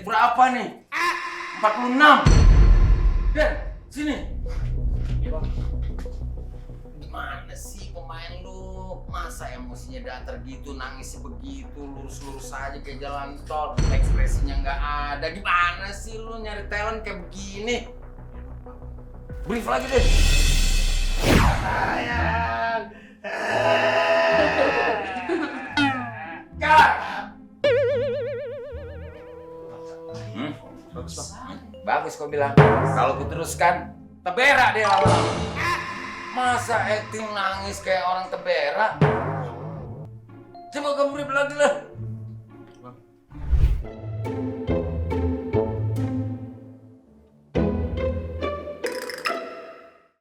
berapa nih? 46. Den, sini. Gimana sih pemain lu? Masa emosinya datar gitu, nangisnya begitu, lurus-lurus aja kayak jalan tol, ekspresinya nggak ada. Gimana sih lu nyari talent kayak begini? Brief lagi deh. Sayang. Kak. Bagus bang. Bagus kau bilang. Kalau kuteruskan, tebera dia lama-lama. Masa acting nangis kayak orang tebera? Coba kamu brief lagi lah.